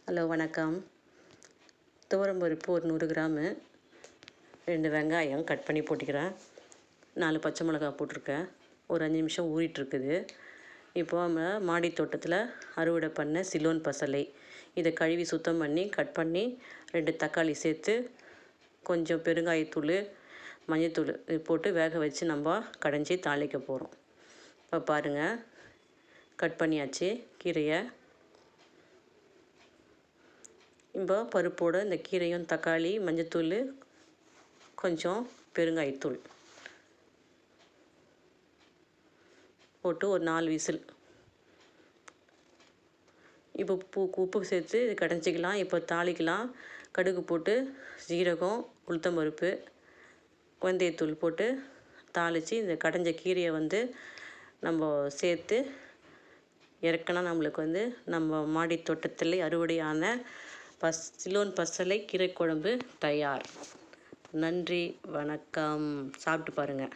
Hello வணக்கம். துவரம்பருப்பு ஒரு 100 கிராமு, 2 வெங்காயம் கட் பண்ணி போட்டுக்கிறேன், 4 பச்சை மிளகா போட்டிருக்கேன். ஒரு 5 நிமிஷம் ஊறிட்டுருக்குது. இப்போ நம்ம மாடி தோட்டத்தில் அறுவடை பண்ண சிலோன் பசலை இதை கழுவி சுத்தம் பண்ணி கட் பண்ணி 2 தக்காளி சேர்த்து கொஞ்சம் பெருங்காயத்தூள், மஞ்சத்தூள் இது போட்டு வேக வச்சு நம்ம கடைஞ்சி தாளிக்க போகிறோம். இப்போ பாருங்கள், கட் பண்ணியாச்சு கீரையை. இப்போ பருப்போடு இந்த கீரையும் தக்காளி, மஞ்சத்தூள், கொஞ்சம் பெருங்காயத்தூள் போட்டு ஒரு 4 விசில். இப்போ உப்பு சேர்த்து இது கடைஞ்சிக்கலாம். இப்போ தாளிக்கலாம். கடுகு போட்டு சீரகம், உளுத்தம்பருப்பு, வெந்தயத்தூள் போட்டு தாளித்து இந்த கடைஞ்ச கீரையை நம்ம சேர்த்து இறக்குனா நம்மளுக்கு நம்ம மாடி தோட்டத்தில் அறுவடையான சிலோன் பசலை கீரை குழம்பு தயார். நன்றி, வணக்கம். சாப்பிட்டு பாருங்கள்.